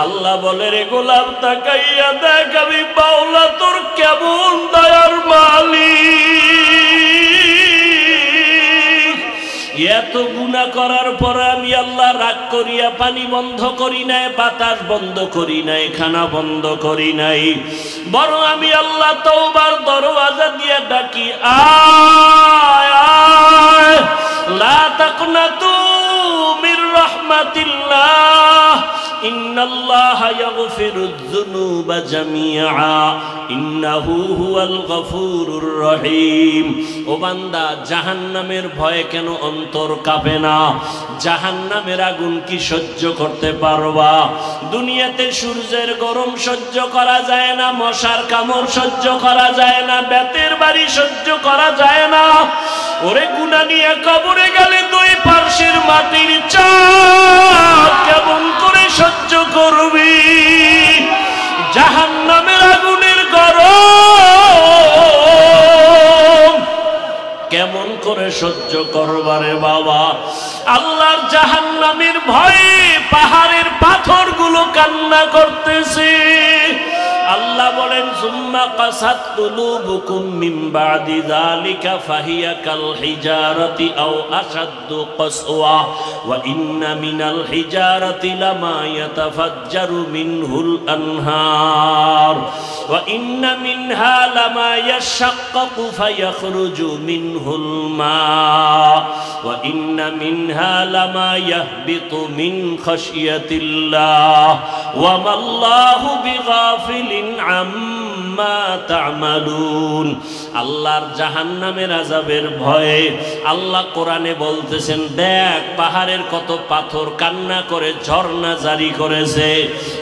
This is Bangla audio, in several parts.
আল্লাহ বলে রে গোলাম তাকাইয়া দেখ আমি মাওলা তোর কেমন দয়ার মালিক। এত গুনাহ করার পর আমি আল্লাহ রাগ করিয়া পানি বন্ধ করি নাই, বাতাস বন্ধ করি নাই, খানা বন্ধ করি নাই, বরং আমি আল্লাহ তওবার দরওয়াজা দিয়ে ডাকি আয় আয় লা তাকনাতু মির রাহমাতিল্লাহ ইন্নাল্লাহা ইয়াগফিরুয যুনুবা জামিআ ইন্নাহু হুয়াল গফুরুর রহিম। ও বান্দা, জাহান্নামের ভয়ে কেন অন্তর কাঁপে না? জাহান্নামের আগুন কি সহ্য করতে পারবা? দুনিয়াতে সূর্যের গরম সহ্য করা যায় না, মশার কামড় সহ্য করা যায় না, বেতের বাড়ি সহ্য করা যায় না। ওরে গুনাহ নিয়ে কবরে গেলে দুই পার্শ্বের মাটির চাপ কেমন করে সহ্য করবি? জাহান্নামের আগুনের গরম কেমন করে সহ্য করবারে বাবা? আল্লাহর জাহান্নামের ভয়ে পাহাড়ের পাথরগুলো কান্না করতেছে। আল্লাহ বলেন সুম্মা কাসাত কুলুবুকুম মিন বাদি যালিকা ফাহিয়া কাল হিজারাতি আও আশাদ্দু কাসওয়া ওয়া ইন্না মিনাল হিজারাতি লামা ইয়াতাফাজ্জারু মিনহুল আনহার ওয়া ইন্না মিনহা লামা ইয়াশাক্কাকু ফায়াখরুজু মিনহুল মা ওয়া ইন্না মিনহা লামা ইয়াহবিতু মিন খাশিয়াতিল্লাহ ওয়া মাল্লাহু বিগাফিলিন আম্মা তা'মালুন। আল্লাহর জাহান্নামের আযাবের ভয়ে আল্লাহ কোরআনে বলতেছেন, দেখ পাহাড়ের কত পাথর কান্না করে ঝর্ণা জারি করেছে।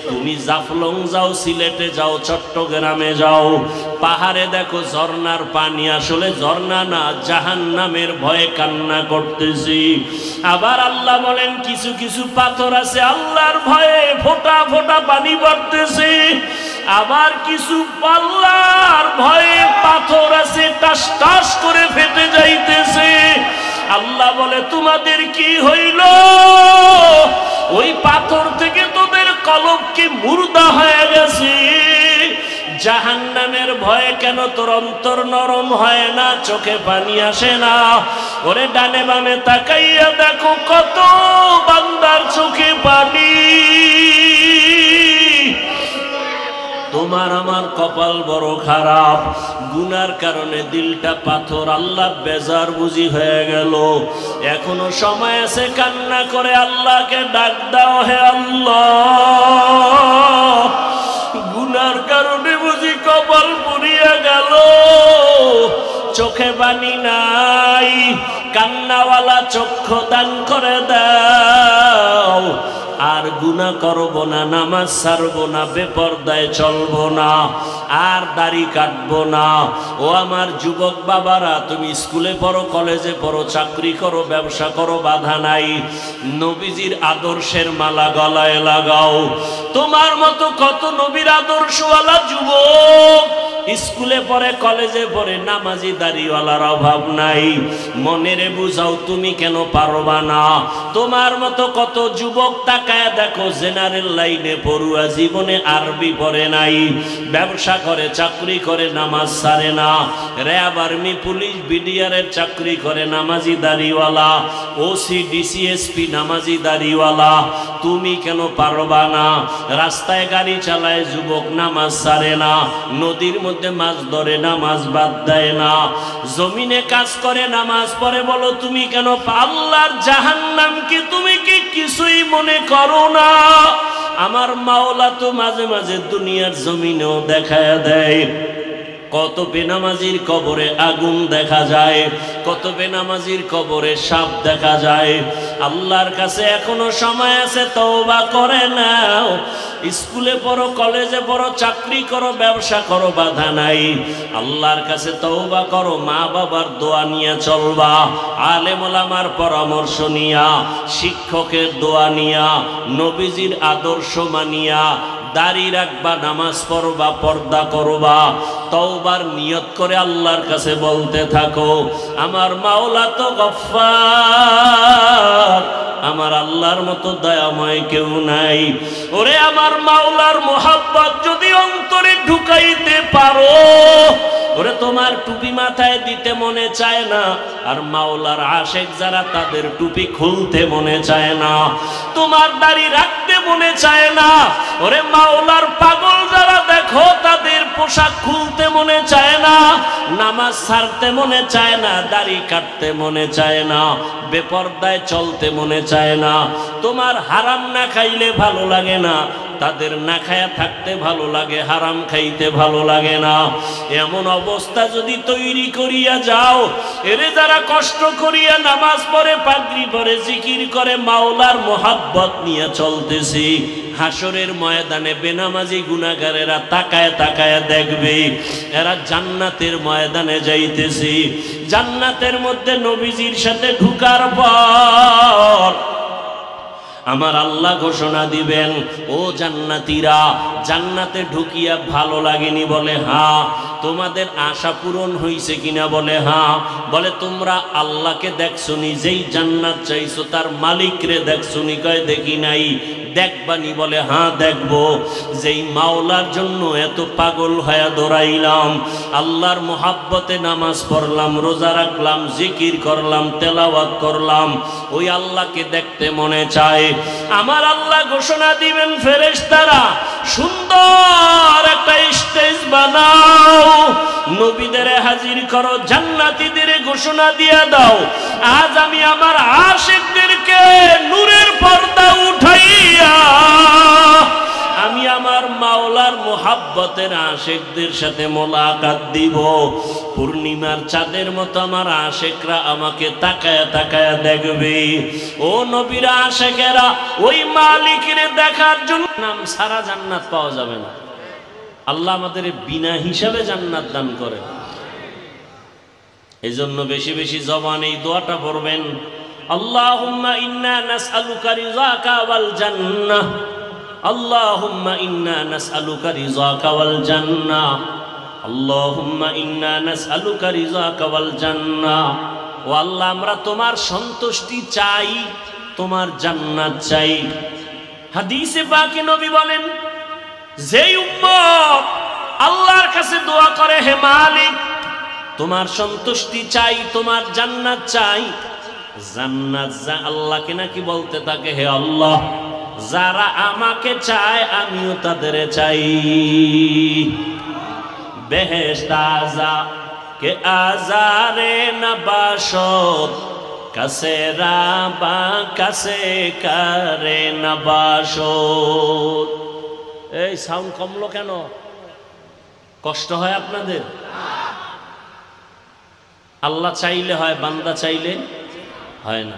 তুমি জাফলং যাও, সিলেটে যাও, চট্টগ্রামে যাও, পাহাড়ে দেখো ঝর্ণার পানি আসলে ঝর্ণা না, জাহান্নামের ভয়ে কান্না করতেছি। আবার আল্লাহ বলেন কিছু কিছু পাথর আছে আল্লাহর ভয়ে ফোঁটা ফোঁটা পানি পড়তেছে। আবার কিছু আল্লাহর ভয়ে পাথর আছে টাস টাস করে ফেটে যাইতেছে। আল্লাহ বলে তোমাদের কি হইল? ওই পাথর থেকে তোদের কলব কি মুর্দা হয়ে গেছে? জাহান্নামের ভয়ে কেন তোর অন্তর নরম হয় না, চোখে পানি আসে না? ওরে ডানে বামে তাকাইয়া দেখো কত বান্দার চোখে পানি। তোমার আমার কপাল বড় খারাপ, গুনার কারণে দিলটা পাথর। আল্লাহ বেজার বুঝি হয়ে গেল। এখনো সময় আছে, কান্না করে আল্লাহকে ডাক দাও, হে আল্লাহ গুনার কারণে বুঝি কপাল পুড়িয়া গেল, চোখে পানি নাই, কান্নাওয়ালা চক্ষু দান করে দাও। আর গুনাহ করব না, নামাজ ছাড়বো না, বেপরদায় চলবো না, আর দাড়ি কাটবো না। ও আমার যুবক বাবারা, তুমি স্কুলে পড়ো, কলেজে পড়ো, চাকরি করো, ব্যবসা করো, বাধা নাই। নবীজির আদর্শের মালা গলায় লাগাও। তোমার মতো কত নবীর আদর্শওয়ালা যুবক স্কুলে পড়ে, কলেজে পড়ে, নামাজি দাড়িওয়ালার অভাব নাই। মনেরে বুঝাও তুমি কেন পারবা না? তোমার মতো কত যুবক তাকায় দেখো জেনারেল লাইনে পড়ুয়া, জীবনে আরবি পড়ে নাই, ব্যবসা করে, চাকরি করে, নামাজ ছাড়ে না, র্যাব, আর্মি, পুলিশ, বিডিআরের চাকরি করে, নামাজি দাড়িওয়ালা, ওসি, ডিসিএসপি, নামাজি দাড়িওয়ালা। তুমি কেন পারবা না? রাস্তায় গাড়ি চালায় যুবক, নামাজ ছাড়ে না, নদীর মধ্যে মাছ ধরে, নামাজ বাদ দেয় না, জমিনে কাজ করে, নামাজ পড়ে। বলো তুমি কেন? আল্লাহর জাহান্নামকে তুমি কি কিছুই মনে করো না? আমার মাওলা তো মাঝে মাঝে দুনিয়ার জমিনেও দেখায় দেয়। কত বেনামাজির কবরে আগুন দেখা যায়, কত বেনামাজির কবরে সাপ দেখা যায়। আল্লাহর কাছে এখনো সময় আছে, তওবা করে নাও। স্কুলে পড়ো, কলেজে পড়ো, চাকরি করো, ব্যবসা করো, বাধা নাই। আল্লাহর কাছে তওবা করো, মা বাবার দোয়া নিয়ে চলবা, আলেম ওলামার পরামর্শ নিয়া, শিক্ষকের দোয়া নিয়া, নবীজির আদর্শ মানিয়া দাড়ি রাখবা, নামাজ পড়বা, পর্দা করবা, তওবার নিয়ত করে আল্লাহর কাছে বলতে থাকো, আমার মাওলা তো গফফার, আমার আল্লাহর মতো দয়াময় কেউ নাই। ওরে আমার মাওলার মোহাব্বত যদি অন্তরে ঢুকাইতে পারো, ওরে তোমার টুপি মাথায় দিতে মনে চায় না, আর মাওলার আশেক যারা তাদের টুপি খুলতে মনে চায় না, তোমার দাড়ি রাখতে মনে চায় না। ওরে মাওলার পাগল যারা দেখো তাদের পোশাক খুলতে মনে চায় না, নামাজ ছাড়তে মনে চায় না, দাড়ি কাটতে মনে চায় না, বেপরদায় চলতে মনে চায় না। তোমার হারাম না খাইলে ভালো লাগে না, তাদের না খায়া থাকতে ভালো লাগে, হারাম খাইতে ভালো লাগে না। এমন অবস্থা যদি তৈরি করিয়া যাও, এরে যারা কষ্ট করিয়া নামাজ পড়ে, পাগড়ি পরে, জিকির করে, মাওলার মোহাব্বত নিয়ে চলতেছি, হাসরের ময়দানে বেনামাজি গুনাহগারেরা তাকায় তাকায় দেখবে এরা জান্নাতের ময়দানে যাইতেছি। জান্নাতের মধ্যে নবীজির সাথে ঢুকার পর আমার আল্লাহ ঘোষণা দিবেন, ও জান্নাতীরা, জান্নাতে ঢুকিয়া ভালো লাগেনি? বলে হ্যাঁ। তোমাদের আশা পূরণ হইছে কিনা? বলে হ্যাঁ। বলে তোমরা আল্লাহকে দেখছো নি? যেই জান্নাত চাইছো তার মালিকরে দেখছো নি? কয় দেখি নাই। দেখবানি? বলে হ্যাঁ দেখবো। যেই মাওলার জন্য এত পাগল হয়ে দৌড়াইলাম, আল্লাহর মোহাব্বতে নামাজ পড়লাম, রোজা রাখলাম, জিকির করলাম, তেলাওয়াত করলাম, ওই আল্লাহকে দেখতে মনে চায়। আমার আল্লাহ ঘোষণা দিবেন, ফেরেশতারা সুন্দর একটা স্টেজ বানাও, নবীদের হাজির করো, জান্নাতীদের ঘোষণা দিয়ে দাও, আজ আমি আমার আশিকদেরকে নূরের পর্দা উঠাইয়া আমি আমার মাওলার মোহাব্বতের আশিকদের সাথে মোলাকাত দিব। পূর্ণিমার চাঁদের মতো আমার আশিকরা আমাকে তাকায়া তাকায়া দেখবে। ও নবীরা, আশিকেরা, ওই মালিকের দেখার জন্য নাম সারা জান্নাত পাওয়া যাবে না। আল্লাহ আমাদের বিনা হিসাবে জান্নাত দান করে। এই জন্য বেশি বেশি জবানে এই দোয়াটা পড়বেন, আল্লাহুম্মা ইন্না নাসআলুকা রিযাকা ওয়াল জান্নাহ, আল্লাহুম্মা ইন্না নাসআলুকা রিযাকা ওয়াল জান্নাহ, আল্লাহুম্মা ইন্না নাসআলুকা রিযাকা ওয়াল জান্নাহ। ও আল্লাহ, আমরা তোমার সন্তুষ্টি চাই, তোমার জান্নাত চাই। হাদিসে পাকে নবী বলেন, যেই উম্মত আল্লাহর কাছে দোয়া করে, হে মালিক তোমার সন্তুষ্টি চাই, তোমার জান্নাত চাই, জান্নাত আল্লাহকে নাকি বলতে থাকে, হে আল্লাহ যারা আমাকে চায় আমিও তাদের চাই। বেহেশত আযা কে আজারে নবাশত, কাছে রাবা কাছে করে নবাশত। এই সাউন্ড কমলো কেন? কষ্ট হয় আপনাদের? আল্লাহ চাইলে হয়, বান্দা চাইলে হয় না।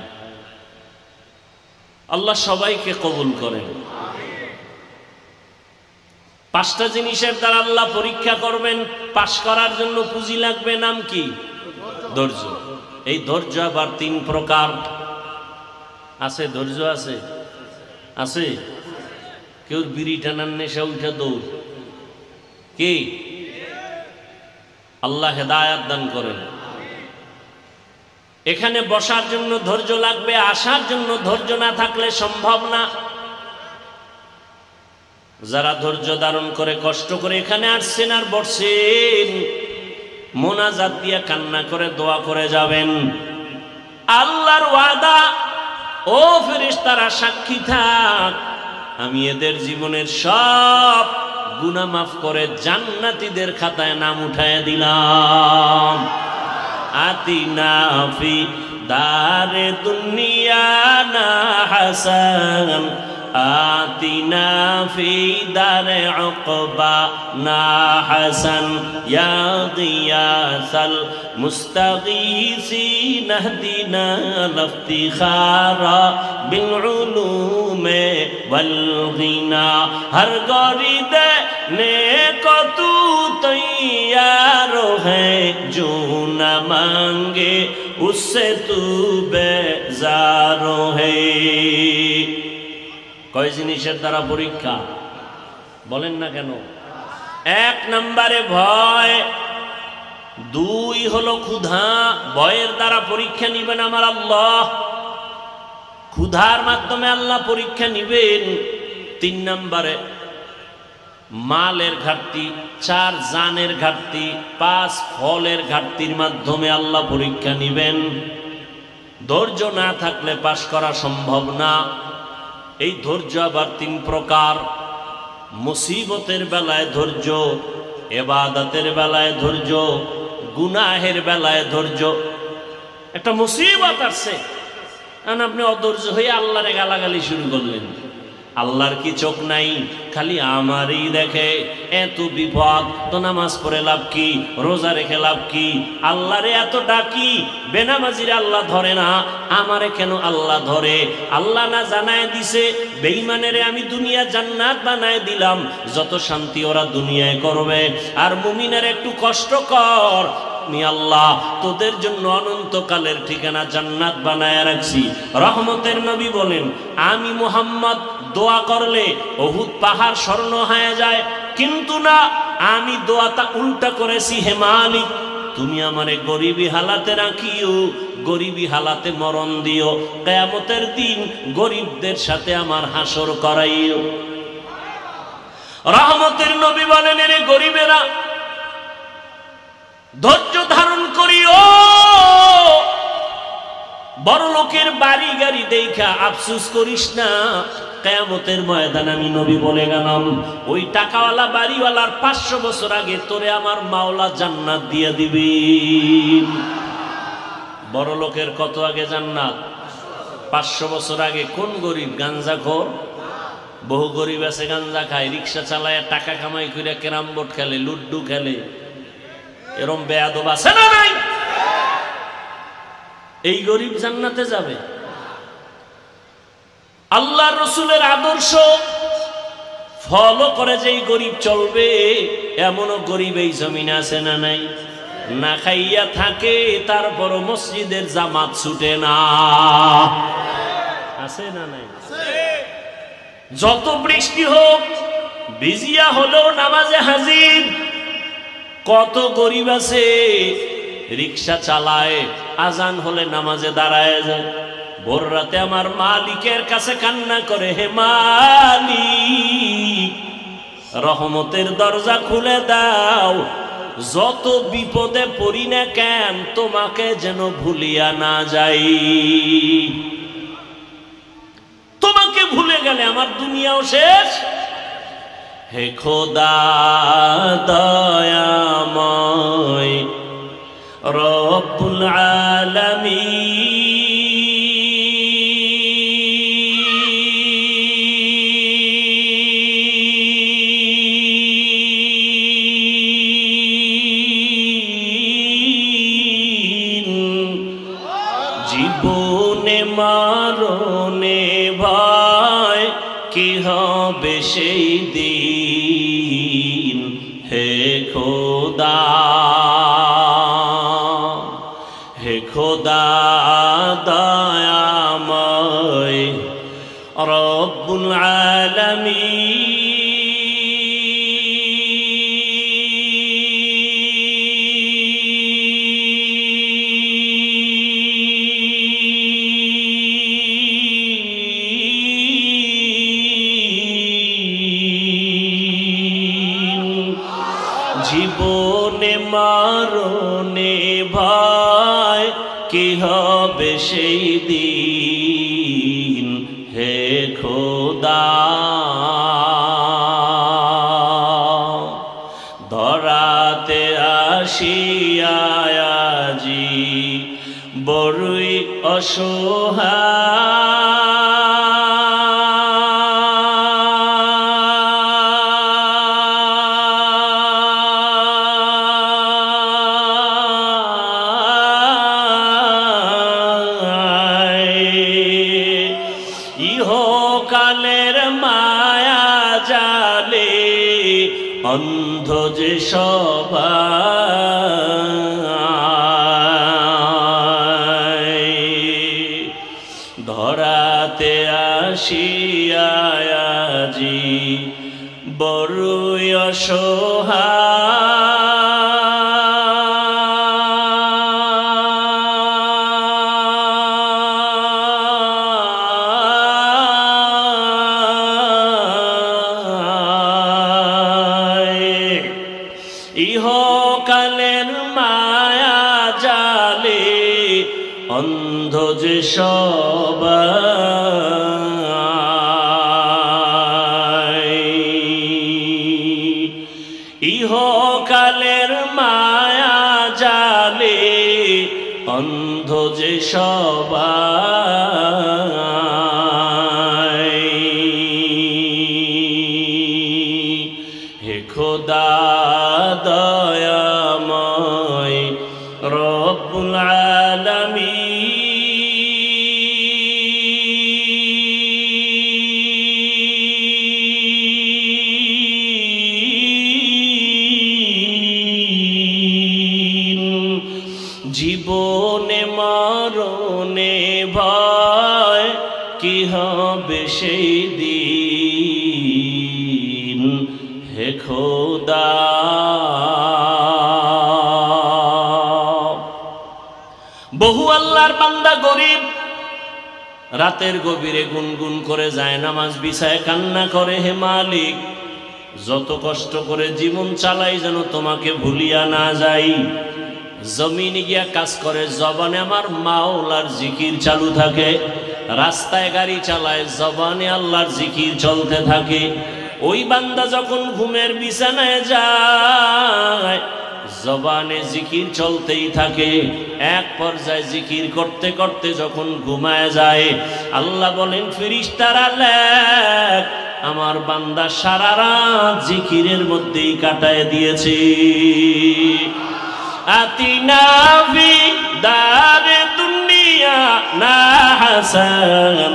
আল্লাহ সবাইকে কবুল করেন। পাঁচটা জিনিসের দ্বারা আল্লাহ পরীক্ষা করবেন। পাশ করার জন্য পুঁজি লাগবে, নাম কি? ধৈর্য। এই ধৈর্য আবার তিন প্রকার আছে। ধৈর্য আছে আছে কেউ বিড়ি টানার নেশা উঠে দৌড়, কি? আল্লাহ হেদায়াত দান করেন। এখানে বসার জন্য ধৈর্য লাগবে, আসার জন্য ধৈর্য না থাকলে সম্ভব না। যারা ধৈর্য ধারণ করে কষ্ট করে এখানে আসছেন আর বসছেন, মোনাজাত দিয়া কান্না করে দোয়া করে যাবেন। আল্লাহর ওয়াদা, ও ফেরেশতারা সাক্ষী থাক, আমি এদের জীবনের সব গুনাহ মাফ করে জান্নাতীদের খাতায় নাম উঠায় দিলাম। আতিনা ফি দারে দুনিয়া না হাসান, আতিনা ফি দারে উকবা না হাসান, ইয়া গিয়াসাল মুস্তাগীসিন ইহদিনা লিফতিখারা বিল উলুমে ওয়াল গিনা। হর গরিদে ने को तू तैयार है, जो न मांगे उससे तू बेजार है। কয় জিনিসের দ্বারা পরীক্ষা বলেন না কেন? এক নম্বরে ভয়, দুই হলো ক্ষুধা। ভয়ের দ্বারা পরীক্ষা নিবেন আমার আল্লাহ। ক্ষুধার মাধ্যমে আল্লাহ পরীক্ষা নিবেন। 3 নম্বরে মালের ঘাটতি, 4 জানের ঘাটতি, 5 ফলের ঘাটতির মাধ্যমে আল্লাহ পরীক্ষা নিবেন। ধৈর্য না থাকলে পাশ করা সম্ভব না। এই ধৈর্য আবার 3 প্রকার। মুসিবতের বেলায় ধৈর্য, ইবাদতের বেলায় ধৈর্য, গুনাহের বেলায় ধৈর্য। একটা মুসিবত আসছে, আপনি অধৈর্য হয়ে আল্লাহরে গালাগালি শুরু করলেন। আল্লাহর কি চোখ নাই? খালি আমারই দেখে। এত বিপদ তো নামাজ পড়ে লাভ কি, রোজা রেখে লাভ কি? আল্লাহরে এত ডাকি, বেনামাজিরে আল্লাহ ধরে না, আমারে কেন আল্লাহ ধরে? আল্লাহ না জানায় দিছে বেঈমানেরে আমি দুনিয়া জান্নাত বানায় দিলাম, যত শান্তি ওরা দুনিয়ায় করবে। আর মুমিনের একটু কষ্ট কর, আমি আল্লাহ তোদের জন্য অনন্তকালের ঠিকানা জান্নাত বানায় রাখছি। রহমতের নবী বলেন, আমি মুহাম্মদ দোয়া করলে উহুদ পাহাড় স্বর্ণ হয়ে যায়, কিন্তু না, আমি দোয়াটা উল্টা করেছি। হে মালিক, তুমি আমারে গরিবী হালাতে রাখিও, গরিবী হালাতে মরণ দিও, কিয়ামতের দিন গরিবদের সাথে আমার হাসর করাইও। রহমতের নবী বলেন, এরে গরিবেরা ধৈর্য ধারণ করিও। বড় লোকের বাড়ি গাড়ি দেখা আফসোস করিস না। কিয়ামতের ময়দান আমি নবী বলে গেলাম, ওই টাকাওয়ালা বাড়িওয়ালার 500 বছর আগে তোরে আমার মাওলা জান্নাত দিয়ে দিবি। বড় লোকের কত আগে জান্নাত? 500 বছর আগে। কোন গরিব? গাঞ্জাখোর। বহু গরিব আছে গাঞ্জা খায়, রিক্সা চালায়, টাকা কামাই করে ক্যারাম বোর্ড খেলে, লুড্ডু খেলে। এরম বেয়াদব আছে না নাই? এই গরিব জান্নাতে যাবে? আল্লাহ রসুলের আদর্শ ফলো করে যেই গরিব চলবে, এমনও গরিব এই জমিনে আছে না নাই? না খাইয়া থাকে, তারপর মসজিদের জামাত ছুটে না, আছে না নাই? যত বৃষ্টি হোক ভিজিয়া হলেও নামাজে হাজির। কত গরিব আছে রিক্সা চালায়, আজান হলে নামাজে দাঁড়ায় যায়, ভোর রাতে আমার মালিকের কাছে কান্না করে, হে মালিক রহমতের দরজা খুলে দাও, যত বিপদে পড়ি না কেন তোমাকে যেন ভুলিয়া না যাই। তোমাকে ভুলে গেলে আমার দুনিয়াও শেষ। হে খোদা দয়াময় রব্বুল আলামিন, জীবনে মরণে ভয় কি হবে সেই দিন। হে খোদা, হে খোদা দয়াময় রব্বুল আলামিন, জীবনে মরণে ভয় কি হবে সেই দিন। হে খোদা ধরাতে আসিয়া আজি বড়ই অসহায়, ইহকালের মায়া জালে অন্ধ যে সবাই। ধরাতে আসিয়া আজি বড়ই ইহকালের মায়া জালে অন্ধ যে সবাই, ইহকালের মায়া জালে অন্ধ যে সবাই। হে খোদা দয়াময় রব্বুল আলামিন, জীবনে মরণে ভয় কি হবে সেই দিন, হে খোদা। বহু আল্লাহর বান্দা গরিব রাতের গভীরে গুনগুন করে যায় নামাজ বিছায় কান্না করে, হে মালিক যত কষ্ট করে জীবন চালাই যেন তোমাকে ভুলিয়া না যাই। জমিনে গিয়া কাজ করে, জবানে আমার মাওলার জিকির চালু থাকে, রাস্তায় গাড়ি চালায়, জবানে আল্লাহর জিকির চলতে থাকে। ওই বান্দা যখন ঘুমের বিছানায় যায় জবানে জিকির চলতেই থাকে। এক পর্যায়ে জিকির করতে করতে যখন ঘুমায় যায় আল্লাহ বলেন, ফেরেশতারা লেখ আমার বান্দা সারা রাত জিকিরের মধ্যেই কাটায় দিয়েছে। আতিনা ফি দারে দুনিয়া না হাসান,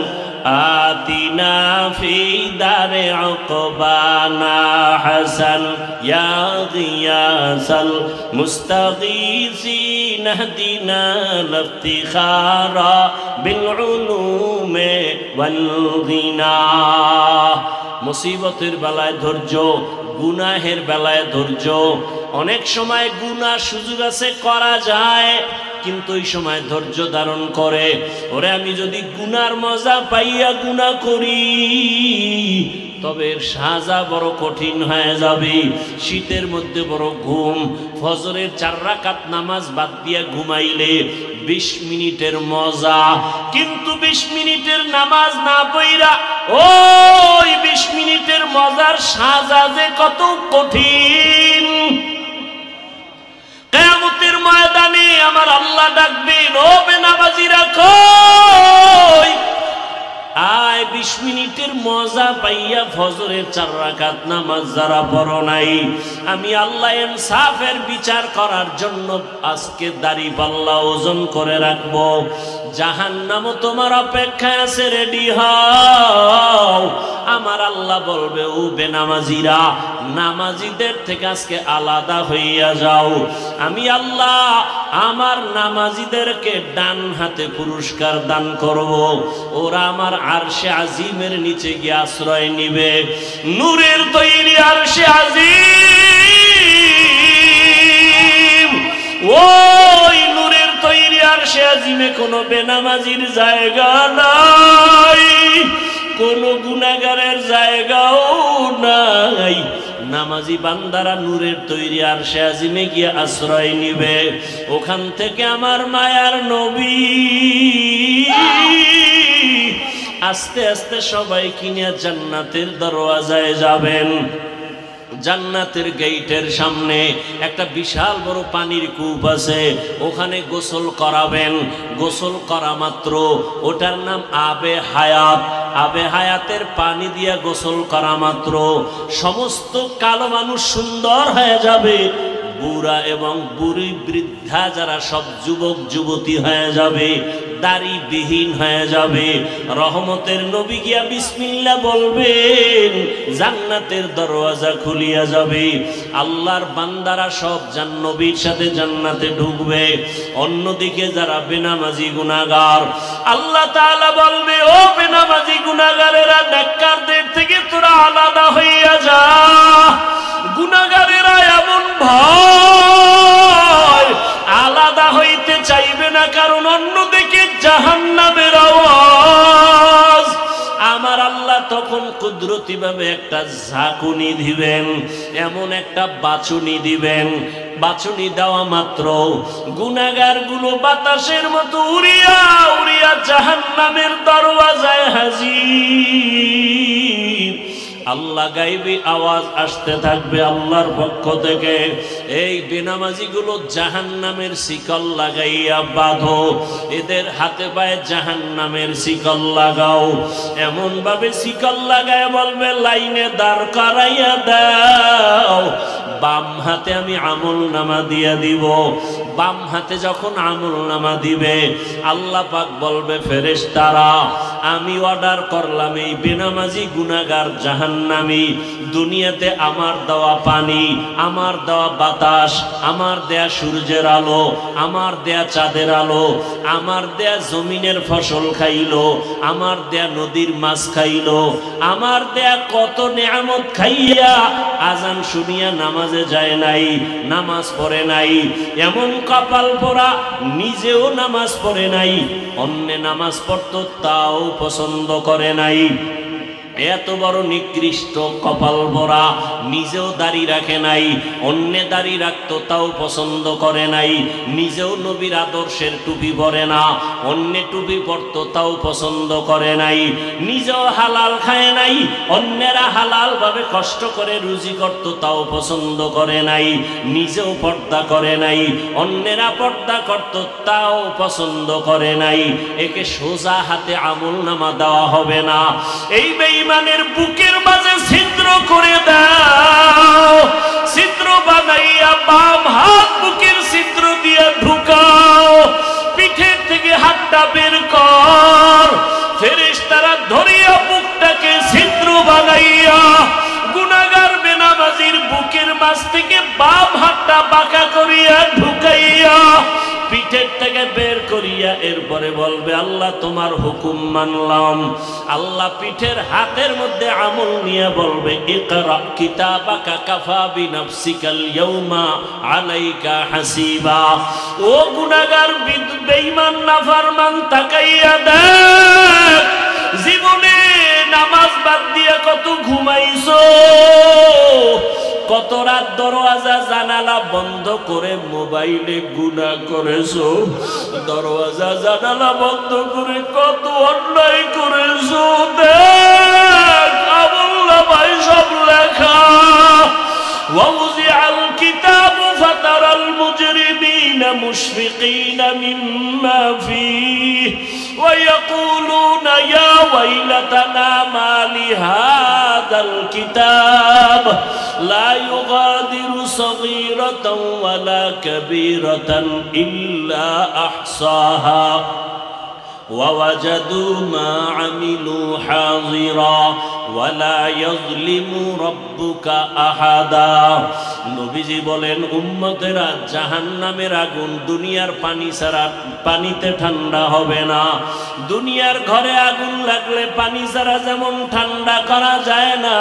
আতিনা ফি দারে উকবানা হাসান, ইয়া গিয়াসাল মুস্তাগীসিন ইহদিনা লিফতিখারা বিল উলুমে ওয়াল গিনা। মুসিবতের বেলায় ধৈর্য, গুনাহের বেলায় ধৈর্য। অনেক সময় গুনাহ সুযোগ আছে করা যায়, কিন্তু ওই সময় ধৈর্য ধারণ করে, ওরে আমি যদি গুনার মজা পাইয়া গুনাহ করি তবে এর সাজা বড় কঠিন হয়ে যাবে। শীতের মধ্যে বড় ঘুম, ফজরের 4 রাকাত নামাজ বাদ দিয়া ঘুমাইলে 20 মিনিটের মজা, কিন্তু 20 মিনিটের নামাজ না পড়া ওই 20 মিনিটের মজার সাজা যে কত কঠিন। কিয়ামতের ময়দানে আমার আল্লাহ ডাকবেন, ও বেনামাজিরা কই আয় 20 মিনিটের মজা পাইয়া ফজরের 4 রাকাত নামাজ যারা পড়ো নাই, আমি আল্লাহ ইনসাফের বিচার করার জন্য আজকে দাড়ি পাল্লা ওজন করে রাখবো। জাহান্নামও তোমার অপেক্ষায় আছে, রেডি হও। আমার আল্লাহ বলবে, ও বেনামাজিরা নামাজিদের থেকে আজকে আলাদা হইয়া যাও। আমি আল্লাহ আমার নামাজিদেরকে ডান হাতে পুরস্কার দান করব, ওরা আমার আরশে আজিমের নিচে গিয়ে আশ্রয় নিবে। নূরের তৈরি আরশে আজিম, ওই নূরের তৈরি আরশে আজিমে কোনো বেনামাজির জায়গা নাই, কোনো গুনাহগারের জায়গাও নাই। নামাজি বান্দারা নূরের তৈরি আরশে আজিমে গিয়ে আশ্রয় নিবে। ওখান থেকে আমার মায়ার নবী আস্তে আস্তে সবাই কিনে জান্নাতের দরওয়াজায় যাবেন। জান্নাতের গেটের সামনে একটা বিশাল বড় পানির কূপ আছে, ওখানে গোসল করাবেন। গোসল করা মাত্র ওটার নাম আবে হায়াত। আবে হায়াতের পানি দিয়া গোসল করা মাত্র সমস্ত কালো মানুষ সুন্দর হয়ে যাবে, বুড়া এবং বুড়ি বৃদ্ধা যারা সব যুবক যুবতী হয়ে যাবে, দাড়িবিহীন হয়ে যাবে। রহমতের নবী গিয়া বিসমিল্লাহ বলবেন, জান্নাতের দরওয়াজা খুলিয়া যাবে। আল্লাহর বান্দারা সব নবীর সাথে জান্নাতে ঢুকবে। অন্যদিকে যারা বেনামাজি গুনাহগার, আল্লাহ তাআলা বলবে, ও বেনামাজি গুনাহগারেরা নেককারদের থেকে তোরা আলাদা হইয়া যা। গুনাহগারেরা এমন ভয় আলাদা হইতে চাইবে না, কারণ অন্যদিকে জাহান্নামের আওয়াজ। আমার আল্লাহ তখন কুদরতি ভাবে একটা ঝাঁকুনি দিবেন, এমন একটা বাছুনি দিবেন, বাছুনি দেওয়া মাত্র গুনাহগারগুলো বাতাসের মতো উড়িয়া উড়িয়া জাহান্নামের দরওয়াজায় হাজির। আল্লাহ গাইবি আওয়াজ আসতে থাকবে আল্লাহর পক্ষ থেকে, এই বেনামাজিগুলো জাহান্নামের শিকল লাগাইয়া বাঁধো, এদের হাতে পায়ে জাহান্নামের শিকল লাগাও। এমন ভাবে শিকল লাগায় বলবে লাইনে দাঁড় করাইয়া দাও, বাম হাতে আমি আমল নামা দিয়া দিব। বাম হাতে যখন আমল নামা দিবে আল্লাহ পাক বলবে ফেরেশতারা আমি অর্ডার করলাম এই বেনামাজি গুনাহগার জাহান্নামী দুনিয়াতে আমার দেওয়া পানি, আমার দেওয়া বাতাস, আমার দেয়া সূর্যের আলো, আমার দেয়া চাঁদের আলো, আমার দেয়া জমিনের ফসল খাইলো, আমার দেয়া নদীর মাছ খাইলো, আমার দেয়া কত নেয়ামত খাইয়া আজান শুনিয়া নামাজে যায় নাই, নামাজ পড়ে নাই, এমন কপাল পোড়া নিজেও নামাজ পড়ে নাই, অন্য নামাজ পড়তো তাও পছন্দ করে নাই। এত বড় নিকৃষ্ট কপাল ভরা, নিজেও দাড়ি রাখে নাই, অন্য দাড়ি রাখতো তাও পছন্দ করে নাই, নিজেও নবীর আদর্শের টুপি পরে না, অন্য টুপি পরতো তাও পছন্দ করে নাই, নিজেও হালাল খায় নাই, অন্যেরা হালাল ভাবে কষ্ট করে রুজি করতো তাও পছন্দ করে নাই, নিজেও পর্দা করে নাই, অন্যেরা পর্দা করতো তাও পছন্দ করে নাই। একে সোজা হাতে আমলনামা দেওয়া হবে না। এই বেঈমানের বুকের মাঝে ছিদ্র করে দাও, ছিদ্র বানাইয়া বাম হাত বুকের ছিদ্র দিয়ে ঢুকাও, পিঠের থেকে হাতটা বের কর, ফেরেশতারা ধরিয়া বুকটাকে ছিদ্র বানাইয়া গুনাহগার বেনামাজির বুকের মাঝ থেকে বাম হাতটা বাঁকা করিয়া ঢুকাইয়া পিঠের থেকে বের করিয়া এরপরে বলবে আল্লাহ তোমার হুকুম মানলাম। আল্লাহ পিঠের হাতের মধ্যে আমল নিয়ে বলবে ইকরা কিতাবাকা কাফা বিনাফসিকাল ইয়াউমা আলাইকা হাসিবা। ও গুনাহগার বেঈমান নাফরমান তাকাইয়া দেখ, জীবনে নামাজ বাদ দিয়া কত ঘুমাইছো, কত রাত দরওয়াজা জানালা বন্ধ করে মোবাইলে গুনাহ করেছো, দরওয়াজা জানালা বন্ধ করে কত অন্যায় করেছো। দেখ আমলনামায় সব লেখা। ওয়াউযিআল কিতাবু ফাতারাল মুজরিমিনা মুশফিকিনা মিম্মা ফীহি ويقولون يا ويلتنا ما لهذا الكتاب لا يغادر صغيرة ولا كبيرة إلا أحصاها ووجدوا ما عملوا حاضرا ولا يظلم ربك أحدا। নবীজি বলেন উম্মতেরা জাহান্নামের আগুন দুনিয়ার পানি ছাড়া পানিতে ঠান্ডা হবে না। দুনিয়ার ঘরে আগুন লাগলে পানি ছাড়া যেমন ঠান্ডা করা যায় না,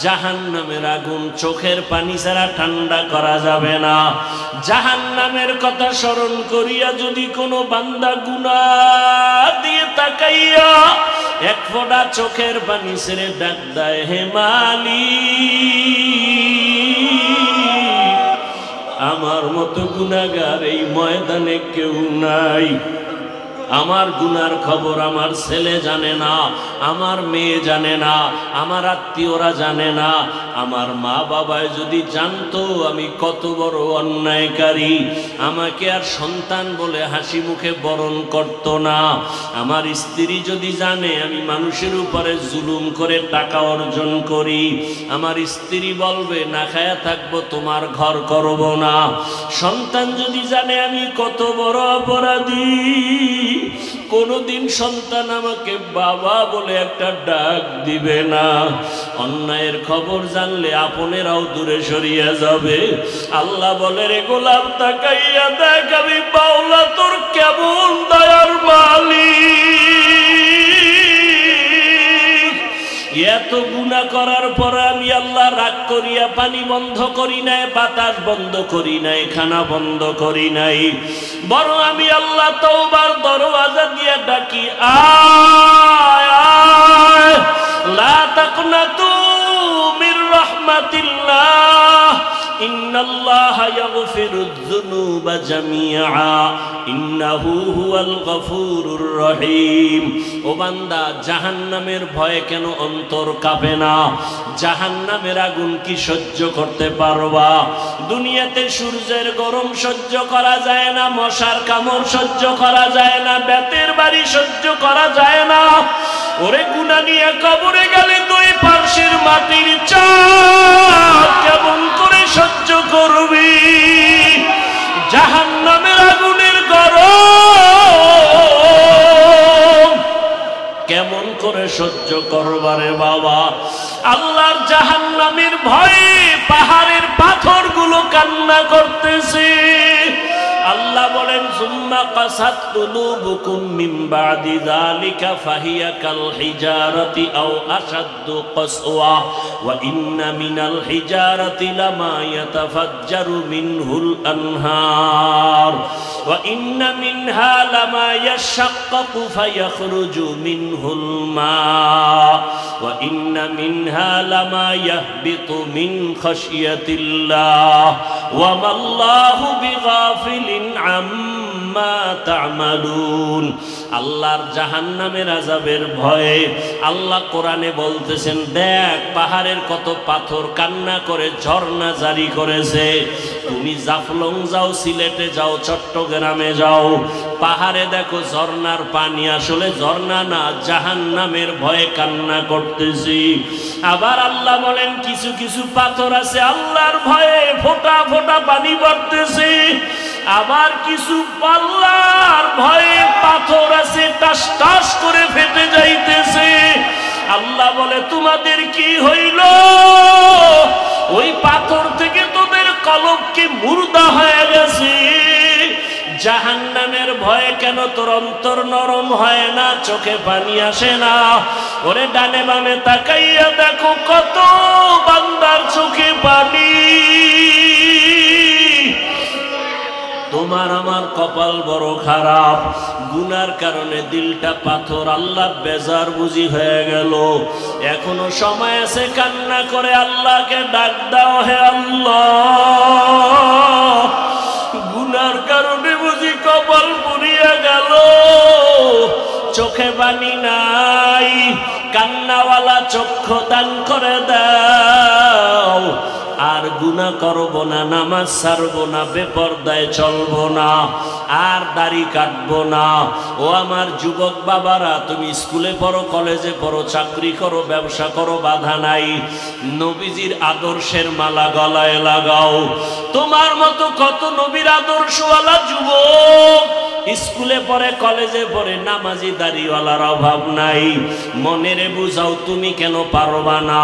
জাহান্নামের আগুন চোখের পানি ছাড়া ঠান্ডা করা যাবে না। জাহান্নামের কথা স্মরণ করিয়া যদি কোনো বান্দা গুনাহ দিয়ে তাকাইয়া এক ফোঁটা চোখের পানি ছেড়ে ডাক দেয় হে মালিক, আমার মতো গুনাহগার এই ময়দানে কেউ নাই। আমার গুনার খবর আমার ছেলে জানে না, আমার মেয়ে জানে না, আমার আত্মীয়রা জানে না। আমার মা বাবায় যদি জানতো আমি কত বড় অন্যায়কারী, আমাকে আর সন্তান বলে হাসি মুখে বরণ করত না। আমার স্ত্রী যদি জানে আমি মানুষের উপরে জুলুম করে টাকা অর্জন করি, আমার স্ত্রী বলবে না খায়া থাকবো, তোমার ঘর করব না। সন্তান যদি জানে আমি কত বড় অপরাধী, কোনদিন সন্তান আমাকে বাবা বলে একটা ডাক দিবে না। অন্যায়ের খবর জানলে আপনেরাও দূরে সরিয়ে যাবে। আল্লাহ বলে রে গোলাম তাকাইয়া দেখ আমি বাউলা তোর কেমন দয়ার মালিক। এত গুনাহ করার পর আমি আল্লাহ রাগ করিয়া পানি বন্ধ করি নাই, বাতাস বন্ধ করি নাই, খানা বন্ধ করি নাই, বরং আমি আল্লাহ তওবার দরওয়াজা দিয়ে ডাকি আয় আয় লা তাকনাতু মির রাহমাতিল্লাহ ইন্নাল্লাহা ইয়াগফিরুয যুনুবা জামিআ ইন্নাহু হুয়াল গফুরুর রহিম। ও বান্দা, জাহান্নামের ভয়ে কেন অন্তর কাঁপে না? জাহান্নামের আগুন কি সহ্য করতে পারবা? দুনিয়াতে সূর্যের গরম সহ্য করা যায় না, মশার কামড় সহ্য করা যায় না, বেতের বাড়ি সহ্য করা যায় না। ওরে গুনাহ নিয়ে কবরে গেলে দুই পার্শ্বের মাটির চাপ কেমন করে সহ্য করবি? জাহান্নামের আগুনের গরম কেমন করে সহ্য করবারে বাবা? আল্লাহর জাহান্নামের ভয়ে পাহাড়ের পাথরগুলো কান্না করতেছে। আল্লাহ বলেন, সুম্মা কাসাত কুলুবুকুম মিন বাদি যালিকা ফাহিয়া কাল হিজারাতি আও আশাদ্দু কাসওয়া ওয়া ইন্না মিনাল হিজারাতি লামা ইয়াতাফাজ্জারু মিনহুল আনহার ওয়া ইন্না মিনহা লামা ইয়াশাক্কাকু ফায়াখরুজু মিনহুল মা ওয়া ইন্না মিনহা লামা ইয়াহবিতু মিন খাশিয়াতিল্লাহ ওয়া মাল্লাহু বিগাফিলিন আম্মা তা'মালুন। আল্লাহর জাহান্নামের আযাবের ভয়ে আল্লাহ কোরআনে বলতেছেন, দেখ পাহাড়ের কত পাথর কান্না করে ঝর্ণা জারি করেছে। তুমি জাফলং যাও, সিলেটে যাও, চট্টগ্রামে যাও, পাহাড়ে দেখো ঝর্ণার পানি আসলে ঝর্ণা না, জাহান্নামের ভয়ে কান্না করতেছি। আবার আল্লাহ বলেন, কিছু কিছু পাথর আছে আল্লাহর ভয়ে ফোঁটা ফোঁটা পানি পড়তেছে। আবার কিছু আল্লাহর ভয়ে পাথর আছে টাস টাস করে ফেটে যাইতেছে। আল্লাহ বলে, তোমাদের কি হইল? ওই পাথর থেকে তোদের কলব কি মুর্দা হয়ে গেছে? জাহান্নামের ভয়ে কেন তোর অন্তর নরম হয় না, চোখে পানি আসে না? ওরে ডানে বামে তাকাইয়া দেখো কত বান্দার চোখে পানি। তোমার আমার কপাল বড় খারাপ, গুনার কারণে দিলটা পাথর। আল্লাহ বেজার বুঝি হয়ে গেল। এখনো সময় আছে, কান্না করে আল্লাহকে ডাক দাও, হে আল্লাহ, গুনার কারণে বুঝি কপাল পুড়িয়া গেল, চোখে পানি নাই, কান্নাওয়ালা চক্ষু দান করে দাও। আর গুনাহ করব না, নামাজ ছাড়বো না, বেপরদায় চলবো না, আর দাড়ি কাটবো না। ও আমার যুবক বাবারা, তুমি স্কুলে পড়ো, কলেজে পড়ো, চাকরি করো, ব্যবসা করো, বাধা নাই। নবীজির আদর্শের মালা গলায় লাগাও। তোমার মতো কত নবীর আদর্শওয়ালা যুবক স্কুলে পড়ে, কলেজে পড়ে, নামাজি দাড়িওয়ালার অভাব নাই। মনেরে বুঝাও, তুমি কেন পারবা না?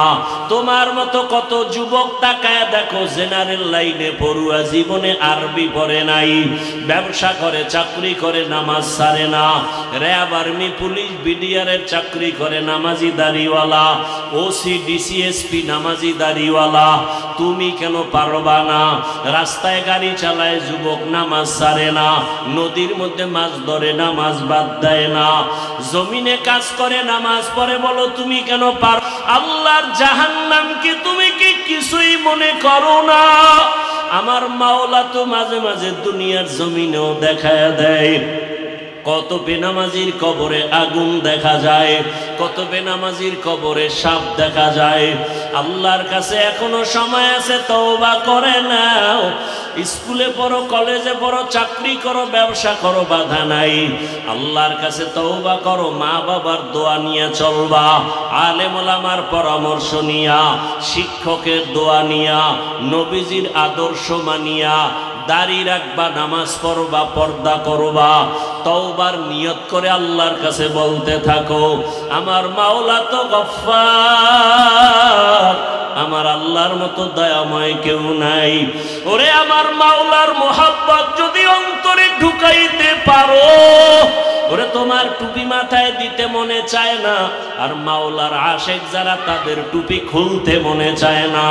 তোমার মতো কত যুবক তাকায় দেখো, জেনারেল লাইনে পড়ুয়া, জীবনে আরবি পড়ে নাই, ব্যবসা করে, চাকরি করে, নামাজ ছাড়ে না, র্যাব, আর্মি, পুলিশ, বিডিআরের চাকরি করে, নামাজি দাড়িওয়ালা, ওসি, ডিসিএসপি, নামাজি দাড়িওয়ালা। তুমি কেন পারবা না? রাস্তায় গাড়ি চালায় যুবক, নামাজ ছাড়ে না, নদীর মধ্যে মাছ ধরে, নামাজ বাদ দেয় না, জমিনে কাজ করে, নামাজ পড়ে। বলো তুমি কেন পারো? আল্লাহর জাহান্নাম কি তুমি কি কিছুই মনে করো না? আমার মাওলা তো মাঝে মাঝে দুনিয়ার জমিনেও দেখায় দেয়। কত বেনামাজির কবরে আগুন দেখা যায়, কত বেনামাজির কবরে সাপ দেখা যায়। আল্লাহর কাছে এখনো সময় আছে, তওবা করে নাও। স্কুলে পড়ো, কলেজে পড়ো, চাকরি করো, ব্যবসা করো, বাধা নাই। আল্লাহর কাছে তওবা করো, মা বাবার দোয়া নিয়ে চলবা, আলেম ওলামার পরামর্শ নিয়া, শিক্ষকের দোয়া নিয়া, নবীজির আদর্শ মানিয়া দাড়ি রাখবা, নামাজ পড়বা, পর্দা করবা, তওবার নিয়ত করে আল্লাহর কাছে বলতে থাকো, আমার মাওলা তো গফফার, আমার আল্লাহর মতো দয়াময় কেউ নাই। ওরে আমার মাওলার মোহাব্বত যদি অন্তরে ঢুকাইতে পারো, ওরে তোমার টুপি মাথায় দিতে মনে চায় না, আর মাওলার আশেক যারা তাদের টুপি খুলতে মনে চায় না,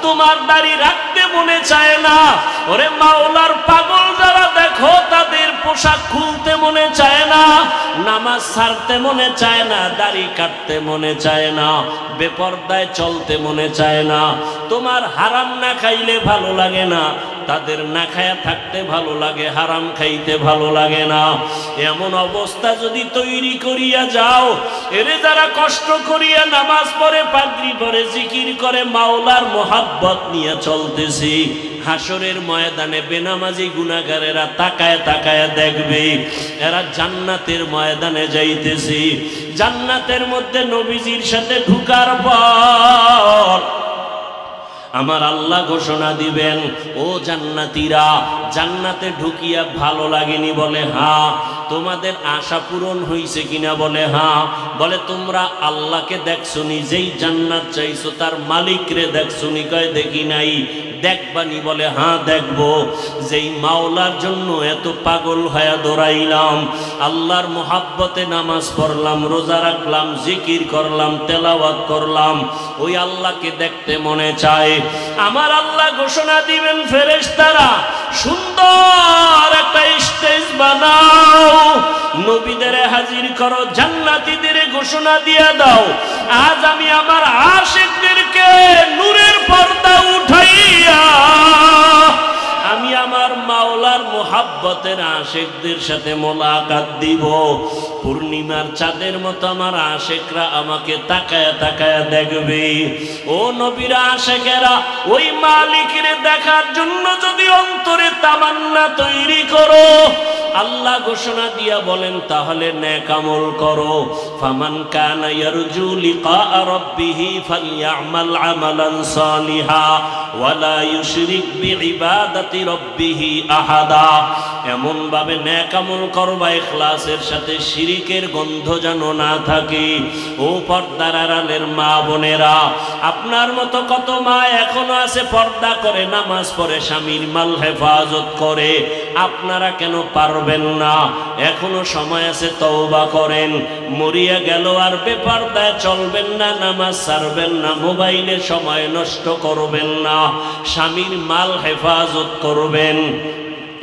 তোমার দাড়ি রাখতে মনে চায় না। ওরে মাওলার পাগল যারা দেখো তাদের পোশাক খুলতে মনে চায় না, নামাজ ছাড়তে মনে চায় না, দাড়ি কাটতে মনে চায় না, বেপরদায় চলতে মনে চায় না। তোমার হারাম না খাইলে ভালো লাগে না, তাদের না খায়া থাকতে ভালো লাগে, হারাম খাইতে ভালো লাগে না। এমন অবস্থা যদি তৈরি করিয়া যাও, এরে যারা কষ্ট করিয়া নামাজ পড়ে, পাগড়ি পরে, জিকির করে, মাওলার মোহাব্বত নিয়ে চলতেছি, হাসরের ময়দানে বেনামাজি গুনাহগারেরা তাকায় তাকায় দেখবে এরা জান্নাতের ময়দানে যাইতেছি। জান্নাতের মধ্যে নবীজির সাথে ঢুকার পর আমার আল্লাহ ঘোষণা দিবেন, ও জান্নাতীরা, জান্নাতে ঢুকিয়া ভালো লাগেনি? বলে হ্যাঁ। তোমাদের আশা পূরণ হইছে কিনা? বলে হ্যাঁ। বলে তোমরা আল্লাহকে দেখছনি? যেই জান্নাত চাইছো তার মালিকরে দেখছনি? কয় দেখি নাই। দেখবানি? বলে হ্যাঁ দেখবো। যেই মাওলার জন্য এত পাগল হয়ে দৌড়াইলাম, আল্লাহর মোহাব্বতে নামাজ পড়লাম, রোজা রাখলাম, জিকির করলাম, তেলাওয়াত করলাম, ওই আল্লাহকে দেখতে মনে চায়। আমার আল্লাহ ঘোষণা দিবেন, ফেরেশতারা সুন্দর একটা স্টেজ বানাও, নবীদের হাজির করো, জান্নাতীদের ঘোষণা দিয়ে দাও, আজ আমি আমার আশিকদেরকে নূরের পর্দা উঠাইয়া আমি আমার মাওলার মোহাব্বতের আশিকদের সাথে মোলাকাত দিব। পূর্ণিমার চাঁদের মতো আমার আশিকরা আমাকে তাকায়া তাকায়া দেখবে। ও নবীরা, আশিকেরা, ওই মালিকের দেখার জন্য যদি অন্তরে তামান্না তৈরি করো, আল্লাহ ঘোষণা দিয়া বলেন, তাহলে নেক আমল করো। ফামান কানা ইয়ারজু লিকা রাব্বিহি ফালইআমাল আমালান সালিহা ওয়ালা ইউশরিক বিইবাদাতি রাব্বিহি আহাদা। এমন ভাবে নেক আমল করবা ইখলাসের সাথে, শিরিকের গন্ধ যেন না থাকে। ও পর্দার আড়ালের মা বোনেরা, আপনার মতো কত মা এখনো আছে পর্দা করে, নামাজ পড়ে, স্বামীর মাল হেফাজত করে, আপনারা কেন পারবেন না? এখনো সময় আছে, তওবা করেন। মরিয়া গেল আর বেপরদায় চলবেন না, নামাজ ছাড়বেন না, মোবাইলে সময় নষ্ট করবেন না, স্বামীর মাল হেফাজত করবেন।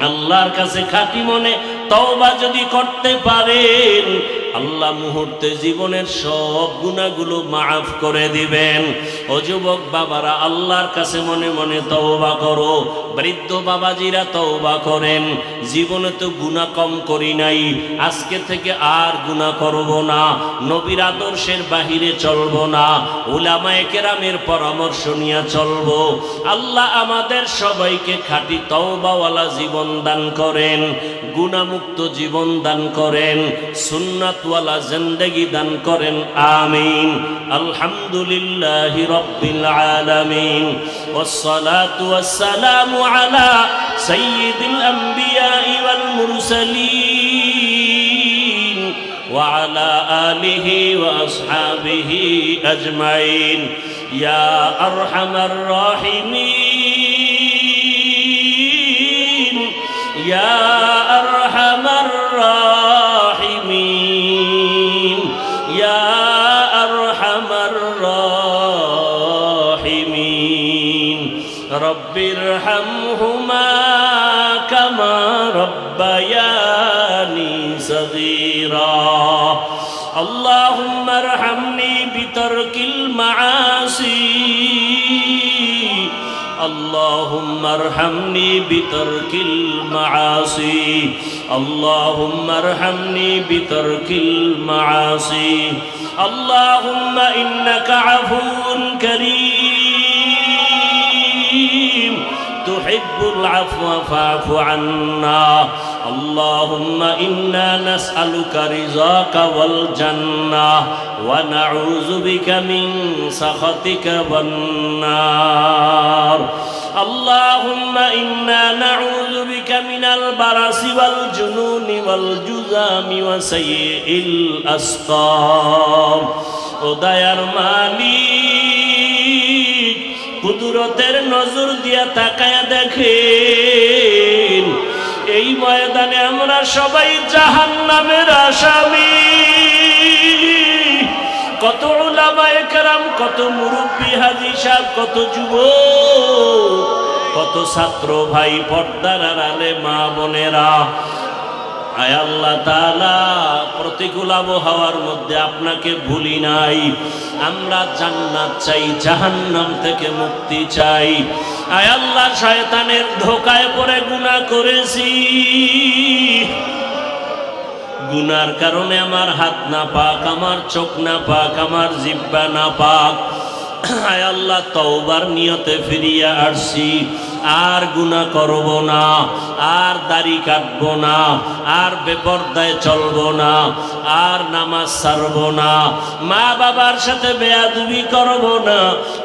আল্লাহর কাছে খাঁটি মনে তওবা যদি করতে পারেন, আল্লাহ মুহূর্তে জীবনের সব গুনাহগুলো মাফ করে দিবেন। ও যুবক বাবারা, আল্লাহর কাছে মনে মনে তওবা করো। বৃদ্ধ বাবাজিরা তওবা করেন, জীবনে তো গুনাহ কম করি নাই, আজকে থেকে আর গুনাহ করব না, নবীর আদর্শের বাহিরে চলব না, উলামায়ে কেরামের পরামর্শ নিয়ে চলব। আল্লাহ আমাদের সবাইকে খাঁটি তওবাওয়ালা জীবন দান করেন, গুনাহমুক্ত জীবন দান করেন, সুন্নাতওয়ালা জিন্দেগি দান করেন। আমিন। আলহামদুলিল্লাহি রাব্বিল আলামিন, ওয়াসসালাতু ওয়াসসালামু আলা সাইয়্যিদিল আমবিয়াই ওয়াল মুরসালিন ওয়া আলা আলিহি ওয়া আসহাবিহি আজমাইন। ইয়া আরহামার রাহিমিন, ইয়া আরহামার রাহিমিন, ইয়া আরহামার রাহিমিন। রব্বিরহামহুমা কামা রব্বায়ানি সগীরা। আল্লাহুম্মা আরহামনি বিতারকিল মাআসি, اللهم ارحمني بترك المعاصي، اللهم ارحمني بترك المعاصي. اللهم إنك عفو كريم تحب العفو فاعف عنا. اللهم إنا نسألك رضاك والجنة ونعوذ بك من سخطك والنار. اللهم إنا نعوذ بك من البرص والجنون والجذام وسيء الأسقام. ও দয়ার মালিক, কুদরতের নজর দিয়া তাকায়া দেখেন, এই ময়দানে আমরা সবাই জাহান্নামের আসামি। কত উলামায়ে কেরাম, কত মুরব্বী হাজী সাহেব, কত যুবক, কত ছাত্র ভাই, পর্দার আড়ালে মা বোনেরা, আয় আল্লাহ তাআলা, প্রতিকূল আবহাওয়ার মধ্যে আপনাকে ভুলি নাই। আমরা জান্নাত চাই, জাহান্নাম থেকে মুক্তি চাই। আয় আল্লাহ, শয়তানের ধোঁকায় পড়ে গুনাহ করেছি, গুনার কারণে আমার হাত না পাক, আমার চোখ না পাক, আমার জিহ্বা না পাক। আয় আল্লাহ, তওবার নিয়তে ফিরিয়ে আসছি, আর গুনাহ করব না, আর দাড়ি কাটব না, আর বেপরদায় চলব না, আর নামাজ ছাড়ব না, মা বাবার সাথে বেয়াদবি করব না,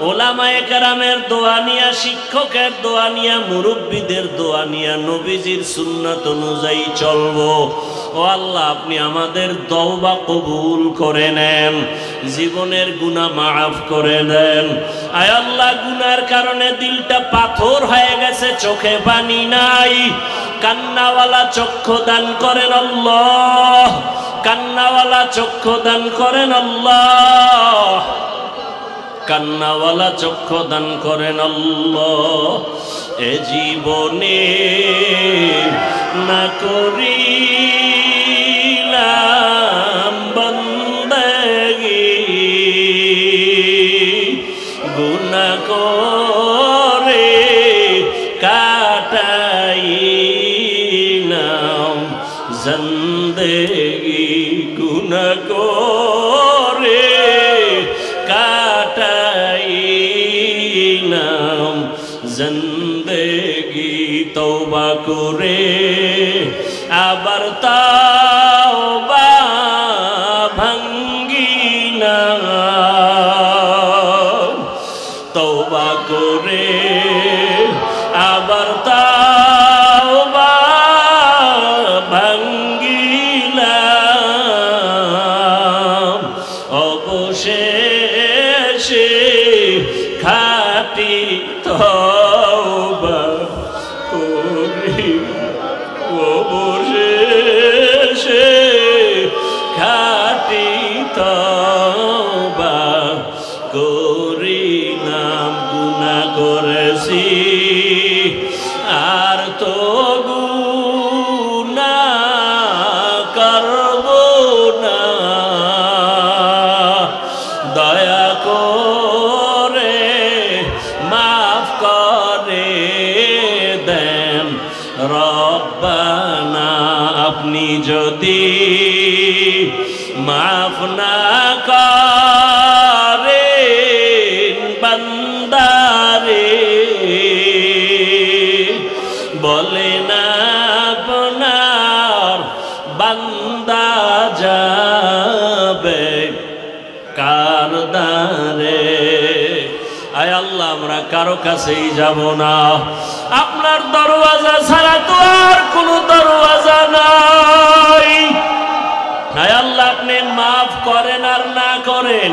ওলামায়ে কেরামের দোয়া নিয়া, শিক্ষকের দোয়া নিয়া, মুরব্বীদের দোয়া নিয়া, নবীজির সুন্নাত অনুযায়ী চলব। ও আল্লাহ, আপনি আমাদের তওবা কবুল করে নেন, জীবনের গুনাহ মাফ করে দেন। আয় আল্লাহ, গুনার কারণে দিলটা পাথর হয়ে গেছে, চোখে পানি নাই, কান্নাওয়ালা চক্ষু দান করেন আল্লাহ, কান্নাওয়ালা চক্ষু দান করেন আল্লাহ, কান্নাওয়ালা চক্ষু দান করেন আল্লাহ। এ জীবনে না করিলাম বন্দেগি, গুনাহ করে কাটাইলাম জিন্দেগি, গুনাহ করে কাটাইলাম জিন্দেগি। তওবা করে আবার তওবা ভাঙ্গি না, তওবা করে আবার তওবা ভাঙ্গিলাম, অবশেষে খাঁটি তওবা করি, অবশেষে খাঁটি তওবা করিলাম। গুনাহ করেছি আর তো গুনাহ করব না, দয়া করে মাফ করে দেন রব্বানা। আপনি যদি মাফ না করেন বান্দারে, বলেন আপনার বান্দা যাবে কার দ্বারে। আয় আল্লাহ, আমরা কারো কাছেই যাব না, আপনার দরওয়াজা ছাড়া তো আর কোনো দরওয়াজা নাই। আয় আল্লাহ, আপনি মাফ করেন আর না করেন,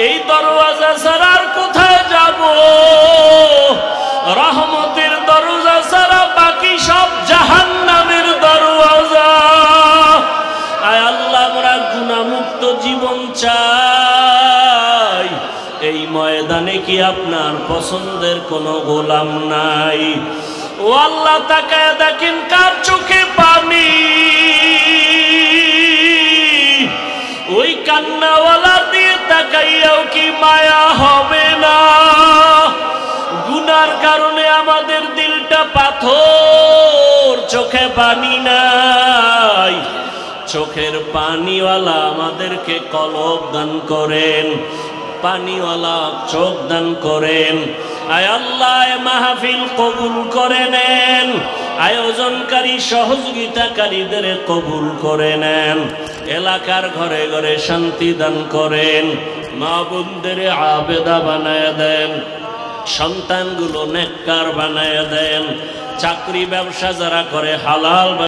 এই দরওয়াজা ছাড়া আর কোথায় যাব? রহমতের দরজা ছাড়া বাকি সব জাহান্নামের দরওয়াজা। আয় আল্লাহ, আমরা গুনাহমুক্ত জীবন চাই। এই ময়দানে কি আপনার পছন্দের কোনো গোলাম নাই? ও আল্লাহ, তাকায় দেখেন কার চোখে পানি, ওই কান্নাওয়ালা দিয়ে তাকাইয়াও কি মায়া হবে না? গুনার কারণে আমাদের দিলটা পাথর, চোখে পানি নাই, চোখের পানিওয়ালা আমাদেরকে কলব দান করেন, পানিওয়ালা চোখ দান করেন। আয় আল্লাহ, মাহফিল কবুল করে নেন, আয়োজনকারী সহযোগিতাকারীদের কবুল করে নেন, এলাকার ঘরে ঘরে শান্তি দান করেন, মা বোনদের আবেদা বানায় দেন, সন্তানগুলো নেককার বানায় দেন, চাকরি ব্যবসা যারা করে হালাল